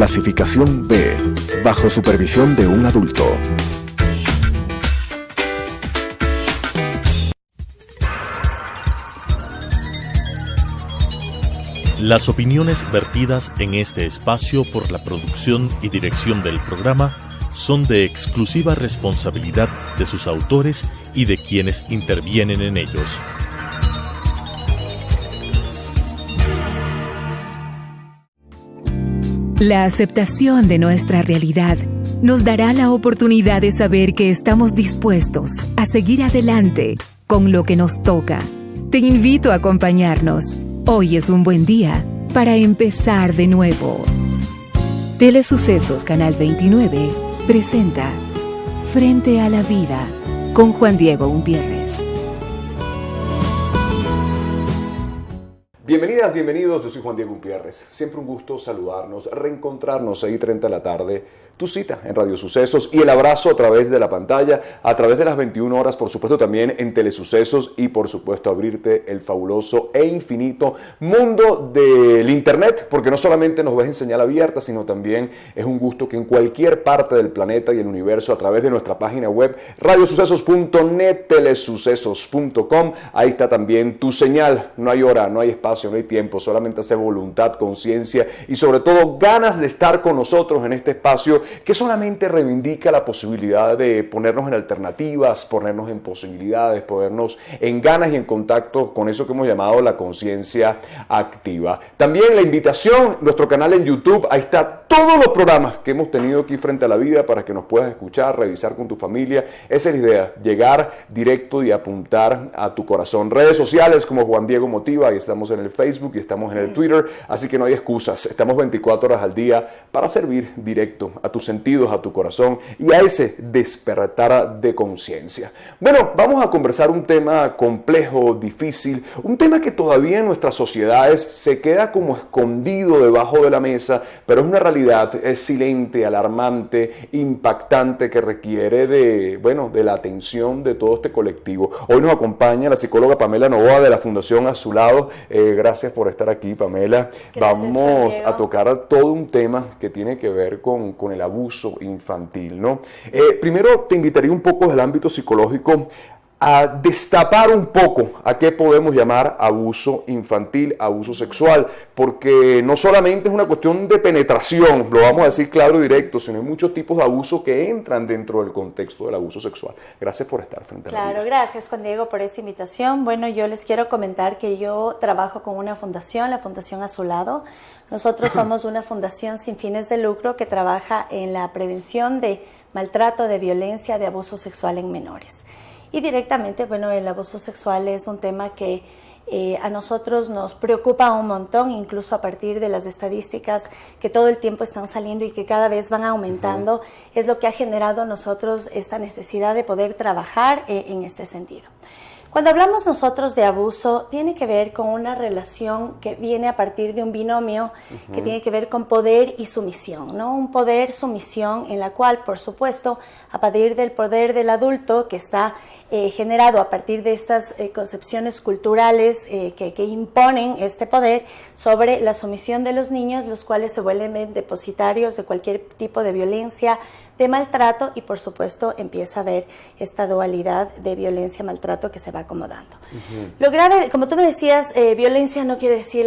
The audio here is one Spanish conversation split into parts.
Clasificación B, bajo supervisión de un adulto. Las opiniones vertidas en este espacio por la producción y dirección del programa son de exclusiva responsabilidad de sus autores y de quienes intervienen en ellos. La aceptación de nuestra realidad nos dará la oportunidad de saber que estamos dispuestos a seguir adelante con lo que nos toca. Te invito a acompañarnos. Hoy es un buen día para empezar de nuevo. Telesucesos Canal 29 presenta Frente a la Vida con Juan Diego Umpierres. Bienvenidas, bienvenidos, yo soy Juan Diego Umpierres. Siempre un gusto saludarnos, reencontrarnos ahí 30 de la tarde. Tu cita en Radio Sucesos y el abrazo a través de la pantalla, a través de las 21 horas, por supuesto también en Telesucesos y por supuesto abrirte el fabuloso e infinito mundo del Internet, porque no solamente nos ves en señal abierta, sino también es un gusto que en cualquier parte del planeta y el universo, a través de nuestra página web radiosucesos.net, telesucesos.com, ahí está también tu señal. No hay hora, no hay espacio, no hay tiempo, solamente hace voluntad, conciencia y sobre todo ganas de estar con nosotros en este espacio que solamente reivindica la posibilidad de ponernos en alternativas, ponernos en posibilidades, ponernos en ganas y en contacto con eso que hemos llamado la conciencia activa. También la invitación, nuestro canal en YouTube, ahí está todos los programas que hemos tenido aquí Frente a la Vida para que nos puedas escuchar, revisar con tu familia. Esa es la idea, llegar directo y apuntar a tu corazón. Redes sociales como Juan Diego Motiva, ahí estamos en el Facebook y estamos en el Twitter, así que no hay excusas, estamos 24 horas al día para servir directo a tus sentidos, a tu corazón y a ese despertar de conciencia. Bueno, vamos a conversar un tema complejo, difícil, un tema que todavía en nuestras sociedades se queda como escondido debajo de la mesa, pero es una realidad, es silente, alarmante, impactante, que requiere de la atención de todo este colectivo. Hoy nos acompaña la psicóloga Pamela Novoa de la Fundación A Su Lado. Gracias por estar aquí, Pamela. Gracias, vamos a tocar todo un tema que tiene que ver con el abuso infantil, ¿no? Primero te invitaría un poco del ámbito psicológico a destapar un poco a qué podemos llamar abuso infantil, abuso sexual, porque no solamente es una cuestión de penetración, lo vamos a decir claro y directo, sino hay muchos tipos de abuso que entran dentro del contexto del abuso sexual. Gracias por estar frente a la vida. Claro, gracias Juan Diego por esta invitación. Bueno, yo les quiero comentar que yo trabajo con una fundación, la Fundación A Su Lado. Nosotros somos una fundación sin fines de lucro que trabaja en la prevención de maltrato, de violencia, de abuso sexual en menores. Y directamente, bueno, el abuso sexual es un tema que a nosotros nos preocupa un montón, incluso a partir de las estadísticas que todo el tiempo están saliendo y que cada vez van aumentando, es lo que ha generado a nosotros esta necesidad de poder trabajar en este sentido. Cuando hablamos nosotros de abuso, tiene que ver con una relación que viene a partir de un binomio que tiene que ver con poder y sumisión, ¿no? Un poder-sumisión en la cual, por supuesto, a partir del poder del adulto que está generado a partir de estas concepciones culturales que imponen este poder sobre la sumisión de los niños, los cuales se vuelven depositarios de cualquier tipo de violencia, de maltrato y por supuesto empieza a haber esta dualidad de violencia-maltrato que se va acomodando. Lo grave, como tú me decías, violencia no quiere decir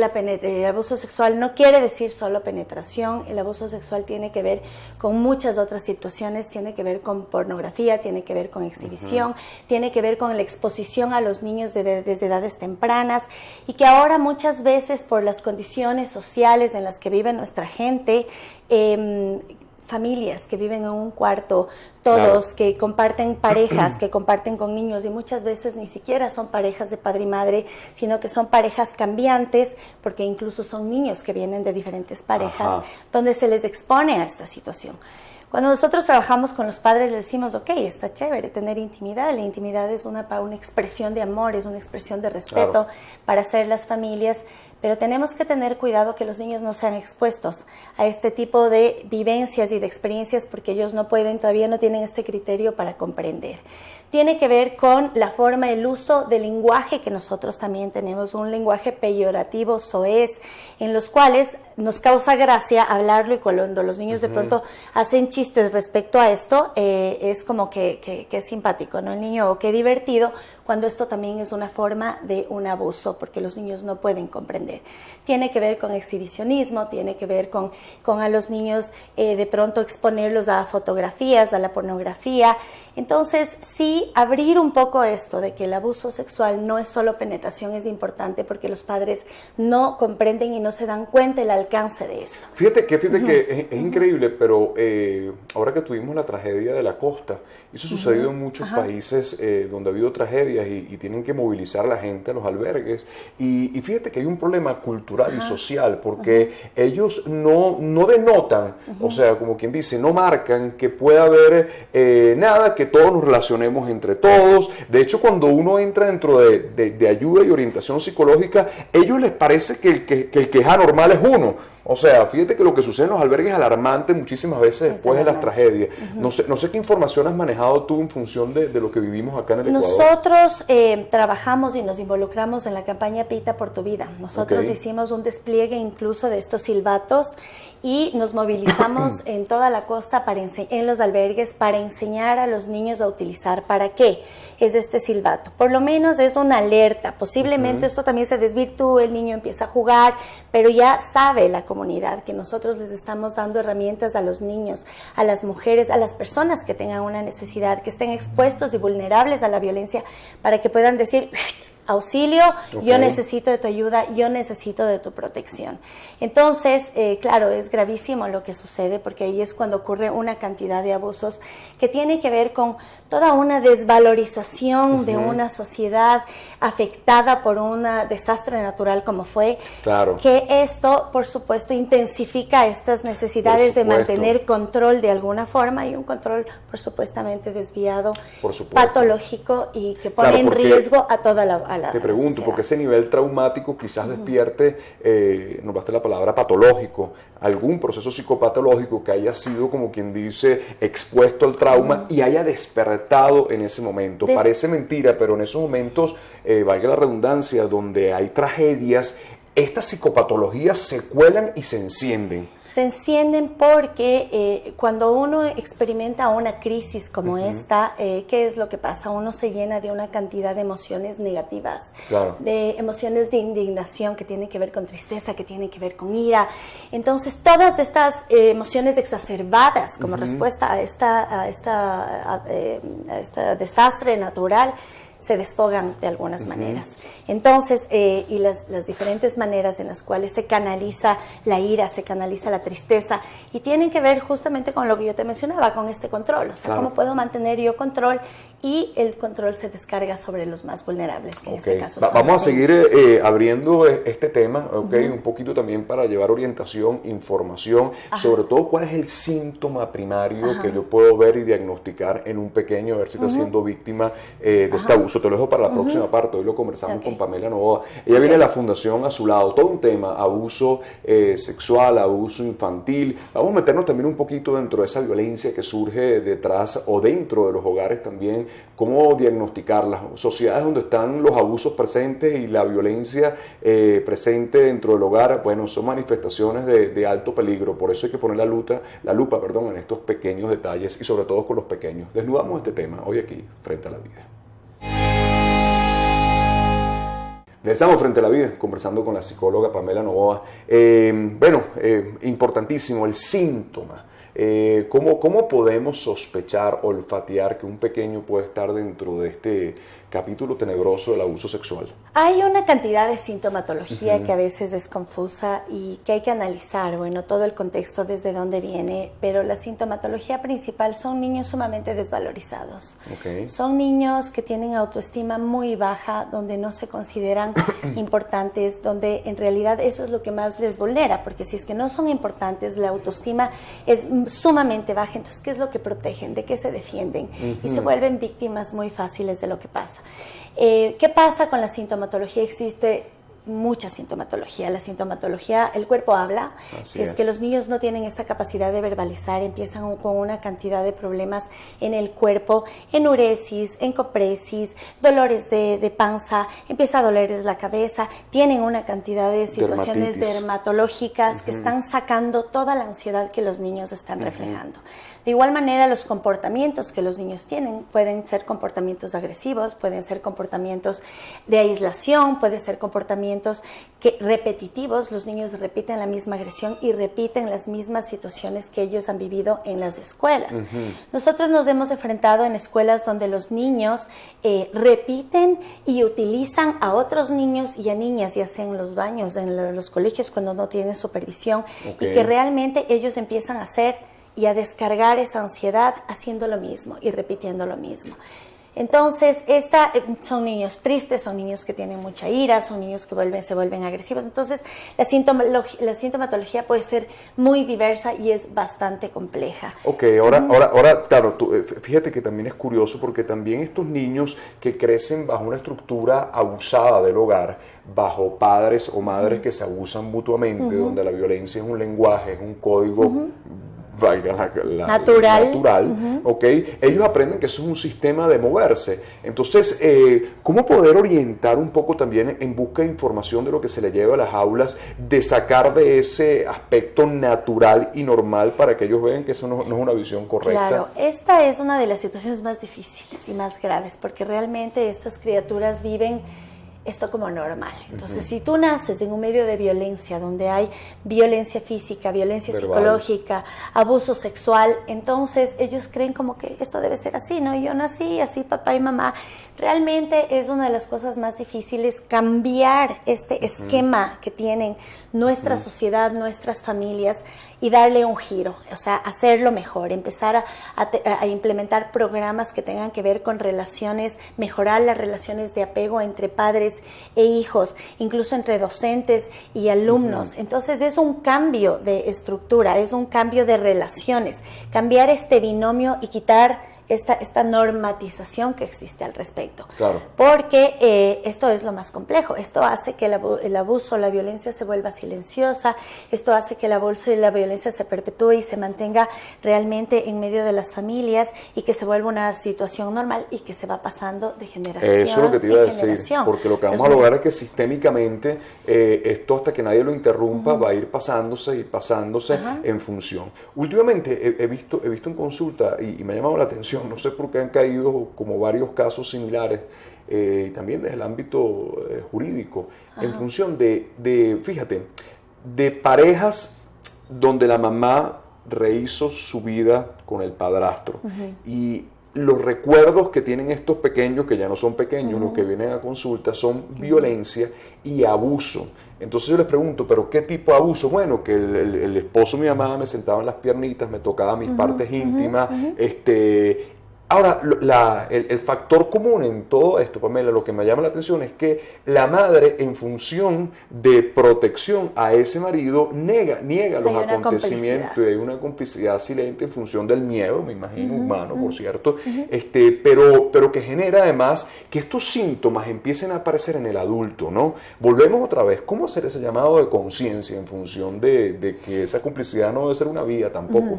abuso sexual no quiere decir solo penetración. El abuso sexual tiene que ver con muchas otras situaciones, tiene que ver con pornografía, tiene que ver con exhibición, tiene que ver con la exposición a los niños desde edades tempranas y que ahora muchas veces por las condiciones sociales en las que vive nuestra gente, familias que viven en un cuarto, todos, claro, que comparten parejas, que comparten con niños y muchas veces ni siquiera son parejas de padre y madre, sino que son parejas cambiantes, porque incluso son niños que vienen de diferentes parejas, donde se les expone a esta situación. Cuando nosotros trabajamos con los padres, les decimos, ok, está chévere tener intimidad. La intimidad es una expresión de amor, es una expresión de respeto, claro, para hacer las familias, pero tenemos que tener cuidado que los niños no sean expuestos a este tipo de vivencias y de experiencias porque ellos no pueden, todavía no tienen este criterio para comprender. Tiene que ver con la forma, el uso del lenguaje que nosotros también tenemos, un lenguaje peyorativo, soez, en los cuales nos causa gracia hablarlo y cuando los niños de pronto hacen chistes respecto a esto, es como que es simpático, ¿no? El niño, o qué divertido, cuando esto también es una forma de un abuso, porque los niños no pueden comprender. Tiene que ver con exhibicionismo, tiene que ver con a los niños de pronto exponerlos a fotografías, a la pornografía. Entonces, sí, abrir un poco esto de que el abuso sexual no es solo penetración es importante porque los padres no comprenden y no se dan cuenta el alcance de esto. Fíjate que es increíble, pero ahora que tuvimos la tragedia de la costa, eso ha sucedido en muchos países donde ha habido tragedias y tienen que movilizar a la gente a los albergues. Y fíjate que hay un problema cultural y social porque ellos no denotan, o sea, como quien dice, no marcan que pueda haber nada, que todos nos relacionemos entre todos. De hecho, cuando uno entra dentro de ayuda y orientación psicológica, a ellos les parece que el que es anormal es uno. O sea, fíjate que lo que sucede en los albergues es alarmante muchísimas veces después de las tragedias. No sé qué información has manejado tú en función de lo que vivimos acá en el Ecuador. Nosotros trabajamos y nos involucramos en la campaña Pita por tu vida. Nosotros hicimos un despliegue incluso de estos silbatos y nos movilizamos en toda la costa en los albergues para enseñar a los niños a utilizar. ¿Para qué es este silbato? Por lo menos es una alerta. Posiblemente esto también se desvirtúe, el niño empieza a jugar, pero ya sabe la comunidad que nosotros les estamos dando herramientas a los niños, a las mujeres, a las personas que tengan una necesidad, que estén expuestos y vulnerables a la violencia, para que puedan decir: auxilio, yo necesito de tu ayuda, yo necesito de tu protección. Entonces, claro, es gravísimo lo que sucede porque ahí es cuando ocurre una cantidad de abusos que tiene que ver con toda una desvalorización de una sociedad afectada por un desastre natural como fue, que esto, por supuesto, intensifica estas necesidades de mantener control de alguna forma y un control, por supuestamente, desviado, patológico y que pone en riesgo a toda la Te pregunto, porque ese nivel traumático quizás despierte, nombraste la palabra patológico, algún proceso psicopatológico que haya sido, como quien dice, expuesto al trauma y haya despertado en ese momento. Parece mentira, pero en esos momentos, valga la redundancia, donde hay tragedias, estas psicopatologías se cuelan y se encienden. Se encienden porque cuando uno experimenta una crisis como esta, ¿qué es lo que pasa? Uno se llena de una cantidad de emociones negativas, de emociones de indignación que tienen que ver con tristeza, que tienen que ver con ira. Entonces, todas estas emociones exacerbadas como respuesta a este desastre natural se desfogan de algunas maneras. Entonces, y las diferentes maneras en las cuales se canaliza la ira, se canaliza la tristeza, y tienen que ver justamente con lo que yo te mencionaba, con este control. O sea, cómo puedo mantener yo control, y el control se descarga sobre los más vulnerables, que en este caso son Vamos a seguir abriendo este tema, un poquito también para llevar orientación, información, sobre todo cuál es el síntoma primario que yo puedo ver y diagnosticar en un pequeño, a ver si está siendo víctima de este abuso. Te lo dejo para la próxima parte. Hoy lo conversamos con Pamela Novoa. Ella viene de la Fundación A Su Lado, todo un tema, abuso sexual, abuso infantil. Vamos a meternos también un poquito dentro de esa violencia que surge detrás o dentro de los hogares también, cómo diagnosticarlas. Sociedades donde están los abusos presentes y la violencia presente dentro del hogar, bueno, son manifestaciones de alto peligro. Por eso hay que poner la lupa en estos pequeños detalles y sobre todo con los pequeños. Desnudamos este tema hoy aquí, Frente a la Vida. Estamos Frente a la Vida, conversando con la psicóloga Pamela Novoa. Importantísimo el síntoma. ¿Cómo podemos sospechar, olfatear que un pequeño puede estar dentro de este capítulo tenebroso del abuso sexual? Hay una cantidad de sintomatología que a veces es confusa y que hay que analizar, todo el contexto desde dónde viene, pero la sintomatología principal son niños sumamente desvalorizados. Son niños que tienen autoestima muy baja, donde no se consideran importantes, donde en realidad eso es lo que más les vulnera, porque si es que no son importantes, la autoestima es sumamente baja. Entonces, ¿qué es lo que protegen? ¿De qué se defienden? Y se vuelven víctimas muy fáciles de lo que pasa. ¿Qué pasa con la sintomatología? Existe mucha sintomatología. La sintomatología, el cuerpo habla. Si es que los niños no tienen esta capacidad de verbalizar, empiezan con una cantidad de problemas en el cuerpo, enuresis, encopresis, dolores de panza, empieza a dolerles la cabeza, tienen una cantidad de situaciones dermatológicas que están sacando toda la ansiedad que los niños están reflejando. De igual manera, los comportamientos que los niños tienen pueden ser comportamientos agresivos, pueden ser comportamientos de aislación, pueden ser comportamientos repetitivos. Los niños repiten la misma agresión y repiten las mismas situaciones que ellos han vivido en las escuelas. Nosotros nos hemos enfrentado en escuelas donde los niños repiten y utilizan a otros niños y a niñas, ya sea en los baños, en los colegios cuando no tienen supervisión, y que realmente ellos empiezan a hacer y a descargar esa ansiedad haciendo lo mismo y repitiendo lo mismo. Entonces, son niños tristes, son niños que tienen mucha ira, son niños que se vuelven agresivos. Entonces, la sintomatología puede ser muy diversa y es bastante compleja. Ok, ahora claro, fíjate que también es curioso porque también estos niños que crecen bajo una estructura abusada del hogar, bajo padres o madres que se abusan mutuamente, donde la violencia es un lenguaje, es un código valga la natural, ¿okay? Ellos aprenden que eso es un sistema de moverse. Entonces, ¿cómo poder orientar un poco también en busca de información de lo que se le lleva a las aulas, de sacar de ese aspecto natural y normal para que ellos vean que eso no es una visión correcta? Claro, esta es una de las situaciones más difíciles y más graves, porque realmente estas criaturas viven esto como normal. Entonces, si tú naces en un medio de violencia, donde hay violencia física, violencia psicológica, abuso sexual, entonces ellos creen como que esto debe ser así, ¿no? Yo nací así, papá y mamá. Realmente es una de las cosas más difíciles, cambiar este esquema que tienen nuestra sociedad, nuestras familias, y darle un giro, o sea, hacerlo mejor, empezar a implementar programas que tengan que ver con relaciones, mejorar las relaciones de apego entre padres e hijos, incluso entre docentes y alumnos. Entonces es un cambio de estructura, es un cambio de relaciones, cambiar este binomio y quitar esta normatización que existe al respecto. Claro. Porque esto es lo más complejo. Esto hace que el abuso, la violencia se vuelva silenciosa. Esto hace que el abuso y la violencia se perpetúe y se mantenga realmente en medio de las familias, y que se vuelva una situación normal y que se va pasando de generación en generación. Eso es lo que te iba a decir, porque lo que vamos a lograr es que sistémicamente esto, hasta que nadie lo interrumpa, va a ir pasándose en función. Últimamente he visto en consulta, y me ha llamado la atención, no sé por qué han caído como varios casos similares, y también desde el ámbito jurídico, en función fíjate, de parejas donde la mamá rehizo su vida con el padrastro, y los recuerdos que tienen estos pequeños, que ya no son pequeños, los que vienen a consulta, son violencia y abuso. Entonces yo les pregunto, ¿pero qué tipo de abuso? Bueno, que el esposo de mi mamá me sentaba en las piernitas, me tocaba mis partes íntimas. Ahora, el factor común en todo esto, Pamela, lo que me llama la atención es que la madre, en función de protección a ese marido, niega los acontecimientos, y hay una complicidad silente en función del miedo, me imagino, humano, por cierto, pero que genera además que estos síntomas empiecen a aparecer en el adulto, ¿no? Volvemos otra vez, ¿cómo hacer ese llamado de conciencia en función de que esa complicidad no debe ser una vía tampoco?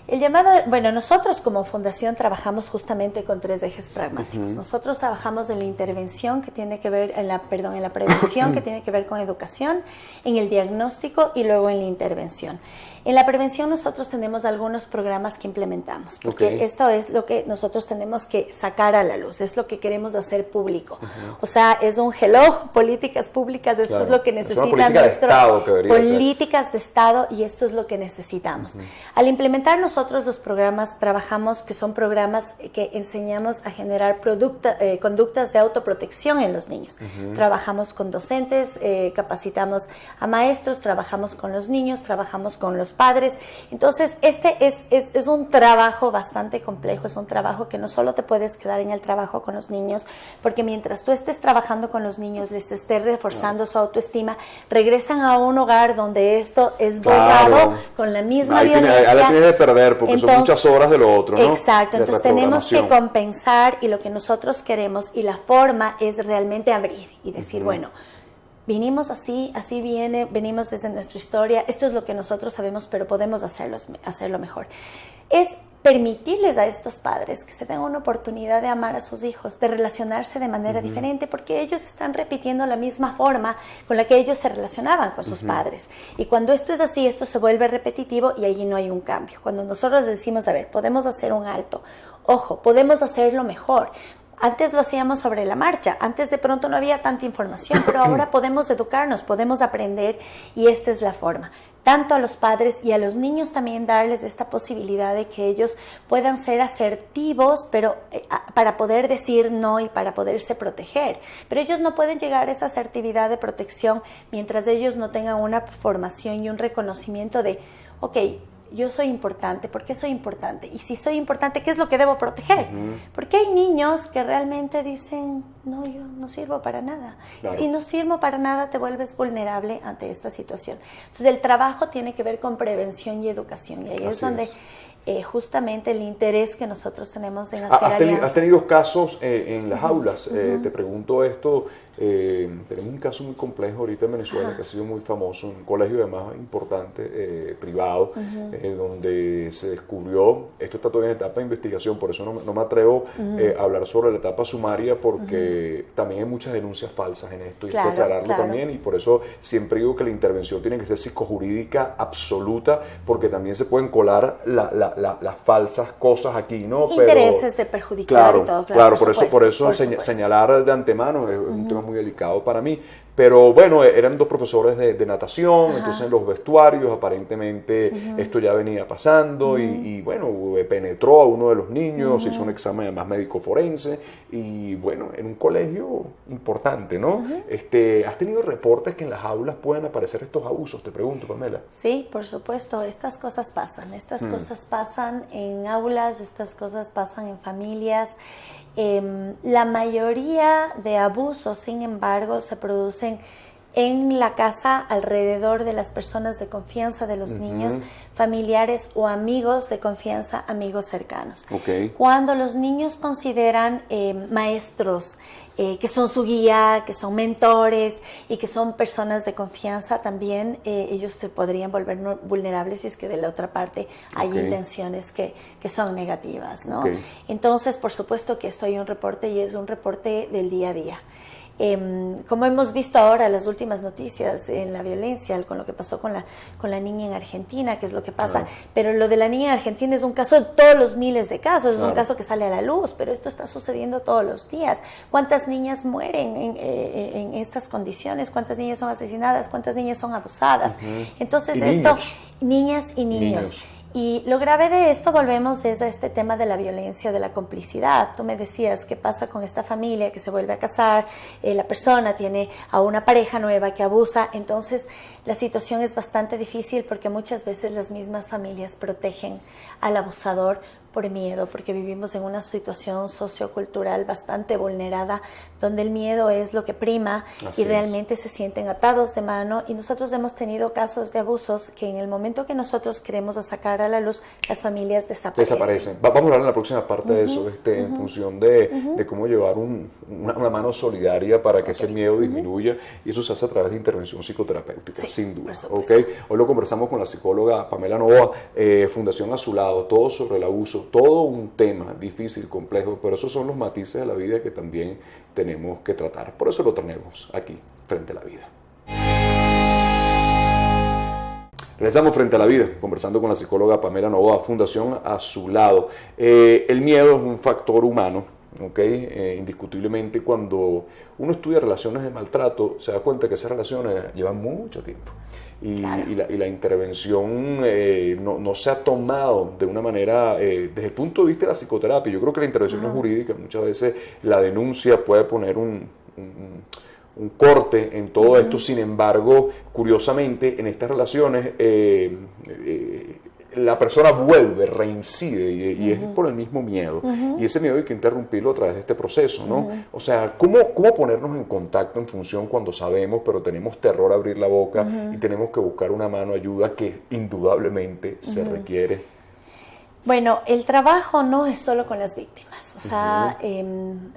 El llamado, bueno, nosotros como fundación trabajamos justamente con 3 ejes pragmáticos. Nosotros trabajamos en la intervención que tiene que ver, en la prevención que tiene que ver con educación, en el diagnóstico y luego en la intervención. En la prevención nosotros tenemos algunos programas que implementamos, porque esto es lo que nosotros tenemos que sacar a la luz, es lo que queremos hacer público. O sea, es un políticas públicas, esto es lo que necesita políticas de Estado, y esto es lo que necesitamos. Al implementar nosotros los programas, trabajamos que son programas que enseñamos a generar conductas de autoprotección en los niños. Trabajamos con docentes, capacitamos a maestros, trabajamos con los niños, trabajamos con los padres. Entonces, este es un trabajo bastante complejo, es un trabajo que no solo te puedes quedar en el trabajo con los niños, porque mientras tú estés trabajando con los niños, les estés reforzando su autoestima, regresan a un hogar donde esto es borrado con la misma violencia. Ahí la tienes de perder, porque son muchas horas de lo otro, ¿no? Exacto, entonces tenemos que compensar, y lo que nosotros queremos, y la forma es realmente abrir y decir, bueno, vinimos así venimos desde nuestra historia, esto es lo que nosotros sabemos, pero podemos hacerlo mejor. Es permitirles a estos padres que se den una oportunidad de amar a sus hijos, de relacionarse de manera diferente, porque ellos están repitiendo la misma forma con la que ellos se relacionaban con sus padres. Y cuando esto es así, esto se vuelve repetitivo y allí no hay un cambio. Cuando nosotros decimos, a ver, podemos hacer un alto, ojo, podemos hacerlo mejor. Antes lo hacíamos sobre la marcha, antes de pronto no había tanta información, pero ahora podemos educarnos, podemos aprender y esta es la forma. Tanto a los padres y a los niños también darles esta posibilidad de que ellos puedan ser asertivos, pero para poder decir no y para poderse proteger. Pero ellos no pueden llegar a esa asertividad de protección mientras ellos no tengan una formación y un reconocimiento de, ok, yo soy importante, ¿por qué soy importante? Y si soy importante, ¿qué es lo que debo proteger? Porque hay niños que realmente dicen, no, yo no sirvo para nada. Claro. Y si no sirvo para nada, te vuelves vulnerable ante esta situación. Entonces, el trabajo tiene que ver con prevención y educación. Y ahí es donde justamente el interés que nosotros tenemos en hacer alianzas. ¿Has tenido casos en las aulas? Te pregunto esto. Tenemos un caso muy complejo ahorita en Venezuela que ha sido muy famoso, un colegio además importante, privado, donde se descubrió, esto está todavía en etapa de investigación, por eso no me atrevo a hablar sobre la etapa sumaria, porque también hay muchas denuncias falsas en esto, y hay que aclararlo también, y por eso siempre digo que la intervención tiene que ser psicojurídica absoluta, porque también se pueden colar las falsas cosas aquí, ¿no? Intereses de perjudicar y todo, claro, por eso señalar de antemano es un tema muy delicado para mí, pero bueno, eran dos profesores de natación, entonces en los vestuarios aparentemente esto ya venía pasando y bueno, penetró a uno de los niños, hizo un examen además médico forense y bueno, en un colegio importante, ¿no? ¿Has tenido reportes que en las aulas pueden aparecer estos abusos? Te pregunto, Pamela. Sí, por supuesto, estas cosas pasan en aulas, estas cosas pasan en familias. La mayoría de abusos, sin embargo, se producen en la casa, alrededor de las personas de confianza de los niños, familiares o amigos de confianza, amigos cercanos. Cuando los niños consideran maestros, que son su guía, que son mentores y que son personas de confianza, también ellos se podrían volver vulnerables si es que de la otra parte hay intenciones que son negativas, ¿no? Entonces, por supuesto que esto hay un reporte y es un reporte del día a día. Como hemos visto ahora las últimas noticias en la violencia, con lo que pasó con la niña en Argentina, que es lo que pasa, pero lo de la niña en Argentina es un caso de todos los miles de casos, es un caso que sale a la luz, pero esto está sucediendo todos los días. ¿Cuántas niñas mueren en estas condiciones? ¿Cuántas niñas son asesinadas? ¿Cuántas niñas son abusadas? Entonces niñas y niños. Y lo grave de esto, volvemos desde este tema de la violencia, de la complicidad. Tú me decías, ¿qué pasa con esta familia que se vuelve a casar? La persona tiene a una pareja nueva que abusa. Entonces, la situación es bastante difícil porque muchas veces las mismas familias protegen al abusador por miedo, porque vivimos en una situación sociocultural bastante vulnerada, donde el miedo es lo que prima y realmente se sienten atados de mano. Y nosotros hemos tenido casos de abusos que en el momento que nosotros queremos sacar a la luz, las familias desaparecen. Vamos a hablar en la próxima parte de eso, en función de cómo llevar una mano solidaria para que ese miedo disminuya, y eso se hace a través de intervención psicoterapéutica, sin duda. Hoy lo conversamos con la psicóloga Pamela Novoa, Fundación A Su Lado, todo sobre el abuso, todo un tema difícil, complejo, pero esos son los matices de la vida que también tenemos que tratar. Por eso lo tenemos aquí, Frente a la Vida. Regresamos Frente a la Vida, conversando con la psicóloga Pamela Novoa, Fundación A Su Lado. El miedo es un factor humano, indiscutiblemente. Cuando uno estudia relaciones de maltrato, se da cuenta que esas relaciones llevan mucho tiempo. Y la intervención no se ha tomado de una manera, desde el punto de vista de la psicoterapia. Yo creo que la intervención es jurídica, muchas veces la denuncia puede poner un corte en todo esto. Sin embargo, curiosamente, en estas relaciones la persona vuelve, reincide y es por el mismo miedo. Y ese miedo hay que interrumpirlo a través de este proceso, ¿no? O sea, ¿cómo ponernos en contacto en función cuando sabemos, pero tenemos terror a abrir la boca y tenemos que buscar una mano ayuda que indudablemente se requiere? Bueno, el trabajo no es solo con las víctimas, o sea,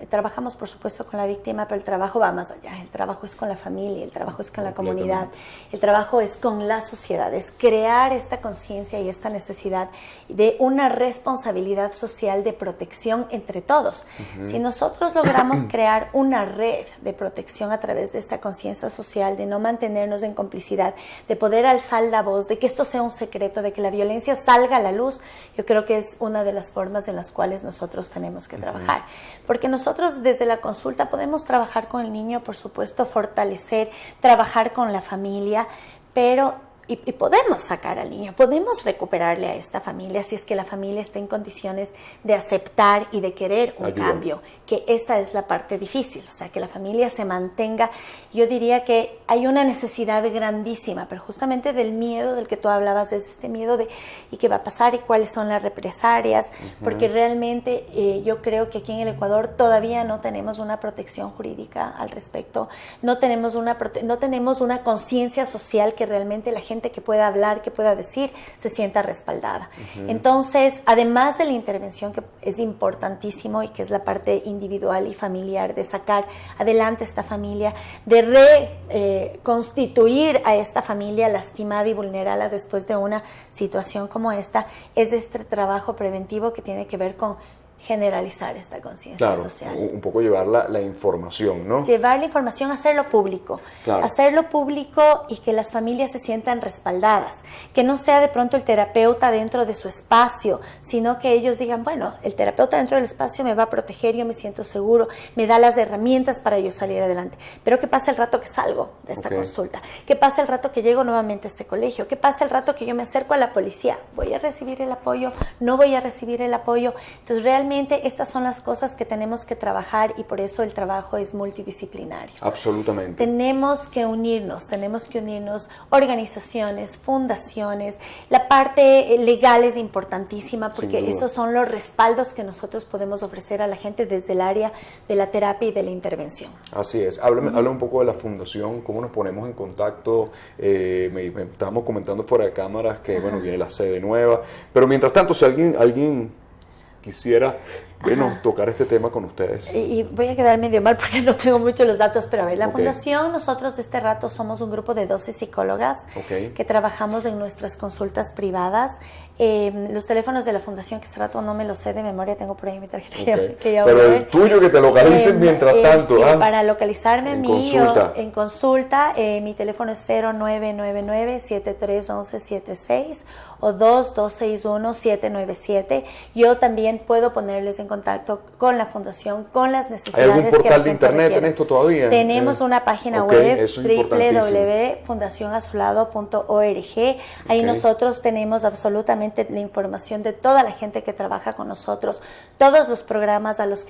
trabajamos por supuesto con la víctima, pero el trabajo va más allá, el trabajo es con la familia, el trabajo es con la comunidad, el trabajo es con la sociedad, es crear esta conciencia y esta necesidad de una responsabilidad social de protección entre todos. Si nosotros logramos crear una red de protección a través de esta conciencia social, de no mantenernos en complicidad, de poder alzar la voz, de que esto sea un secreto, de que la violencia salga a la luz, yo creo que es una de las formas en las cuales nosotros tenemos que trabajar. Porque nosotros desde la consulta podemos trabajar con el niño, por supuesto, fortalecer, trabajar con la familia, pero y podemos sacar al niño, podemos recuperarle a esta familia si es que la familia está en condiciones de aceptar y de querer un cambio, que esta es la parte difícil, o sea, que la familia se mantenga. Yo diría que hay una necesidad grandísima, pero justamente del miedo del que tú hablabas, es este miedo de ¿y qué va a pasar? ¿Y cuáles son las represalias? Porque realmente yo creo que aquí en el Ecuador todavía no tenemos una protección jurídica al respecto, no tenemos una conciencia social que realmente la gente que pueda hablar, que pueda decir, se sienta respaldada. Entonces, además de la intervención, que es importantísimo y que es la parte individual y familiar, de sacar adelante esta familia, de reconstituir a esta familia lastimada y vulnerada después de una situación como esta, es este trabajo preventivo que tiene que ver con generalizar esta conciencia social. Un poco llevar la información, ¿no? Llevar la información, hacerlo público. Hacerlo público y que las familias se sientan respaldadas. Que no sea de pronto el terapeuta dentro de su espacio, sino que ellos digan, bueno, el terapeuta dentro del espacio me va a proteger, yo me siento seguro, me da las herramientas para yo salir adelante. Pero ¿qué pasa el rato que salgo de esta consulta? ¿Qué pasa el rato que llego nuevamente a este colegio? ¿Qué pasa el rato que yo me acerco a la policía? ¿Voy a recibir el apoyo? ¿No voy a recibir el apoyo? Entonces, realmente estas son las cosas que tenemos que trabajar y por eso el trabajo es multidisciplinario. Absolutamente. Tenemos que unirnos organizaciones, fundaciones, la parte legal es importantísima porque esos son los respaldos que nosotros podemos ofrecer a la gente desde el área de la terapia y de la intervención. Así es. Habla un poco de la fundación, cómo nos ponemos en contacto. Me estábamos comentando fuera de cámaras que viene la sede nueva, pero mientras tanto, si alguien quisiera tocar este tema con ustedes. Y voy a quedar medio mal porque no tengo mucho los datos, pero a ver, la fundación, nosotros este rato somos un grupo de 12 psicólogas que trabajamos en nuestras consultas privadas. Los teléfonos de la fundación, que este rato no me los sé de memoria, tengo por ahí mi tarjeta que ya voy pero a ver. El tuyo, que te localices mientras tanto. Sí, para localizarme en consulta, mi teléfono es 0999-731176 o 2261-797. Yo también puedo ponerles en contacto con la fundación, con las necesidades. ¿Hay algún portal de internet en esto todavía? Tenemos una página web, www.fundacionazulado.org. Ahí nosotros tenemos absolutamente la información de toda la gente que trabaja con nosotros, todos los programas con los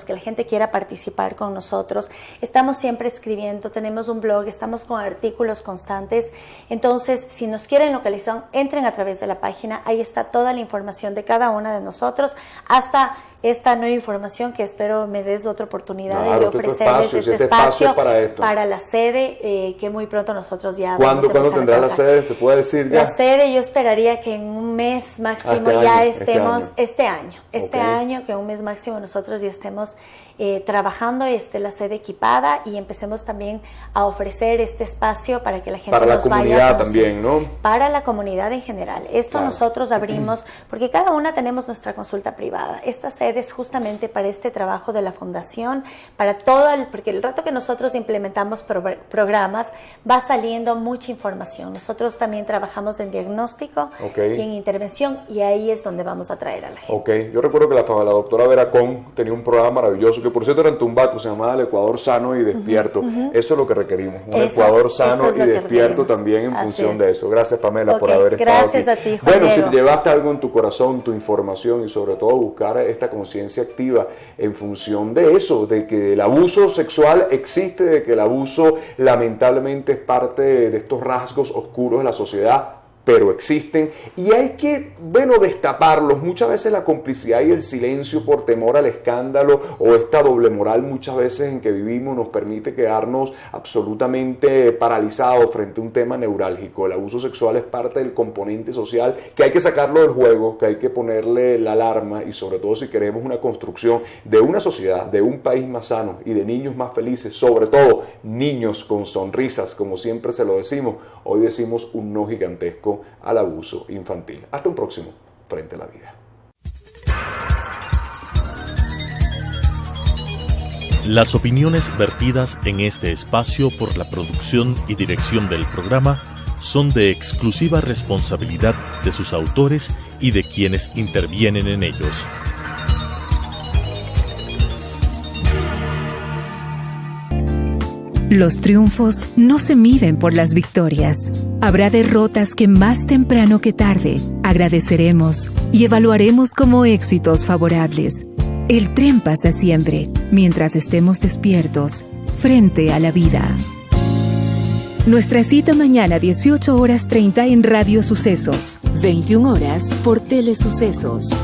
que la gente quiera participar con nosotros. Estamos siempre escribiendo, tenemos un blog, estamos con artículos constantes. Entonces, si nos quieren localizar, entren a través de la página. Ahí está toda la información de cada una de nosotros, hasta esta nueva información que espero me des otra oportunidad de ofrecerles este espacio para la sede, que muy pronto nosotros ya vamos a ¿Cuándo tendrá la sede? ¿Se puede decir ya? La sede yo esperaría que en un mes máximo estemos, este año, que en un mes máximo nosotros ya estemos trabajando y esté la sede equipada y empecemos también a ofrecer este espacio para que la gente nos vaya. Para la comunidad también, ¿no? Para la comunidad en general. Esto nosotros abrimos, porque cada una tenemos nuestra consulta privada. Esta sede es justamente para este trabajo de la fundación, para porque el rato que nosotros implementamos programas, va saliendo mucha información. Nosotros también trabajamos en diagnóstico y en intervención, y ahí es donde vamos a traer a la gente. Yo recuerdo que la doctora Veracón tenía un programa maravilloso, que por cierto era en Tumbaco, se llamaba El Ecuador Sano y Despierto. Eso es lo que requerimos, un Ecuador sano y despierto también en función de eso. Gracias, Pamela, por haber estado aquí. Gracias a ti, Juan Bueno, Diego. si llevaste algo en tu corazón, tu información y sobre todo buscar esta conciencia activa en función de eso, de que el abuso sexual existe, de que el abuso lamentablemente es parte de estos rasgos oscuros de la sociedad, pero existen y hay que, destaparlos. Muchas veces la complicidad y el silencio por temor al escándalo o esta doble moral muchas veces en que vivimos nos permite quedarnos absolutamente paralizados frente a un tema neurálgico. El abuso sexual es parte del componente social que hay que sacarlo del juego, que hay que ponerle la alarma y sobre todo si queremos una construcción de una sociedad, de un país más sano y de niños más felices, sobre todo niños con sonrisas, como siempre se lo decimos. Hoy decimos un no gigantesco al abuso infantil. Hasta un próximo Frente a la Vida. Las opiniones vertidas en este espacio por la producción y dirección del programa son de exclusiva responsabilidad de sus autores y de quienes intervienen en ellos. Los triunfos no se miden por las victorias. Habrá derrotas que más temprano que tarde agradeceremos y evaluaremos como éxitos favorables. El tren pasa siempre, mientras estemos despiertos, frente a la vida. Nuestra cita mañana 18:30 en Radio Sucesos, 21 horas por Telesucesos.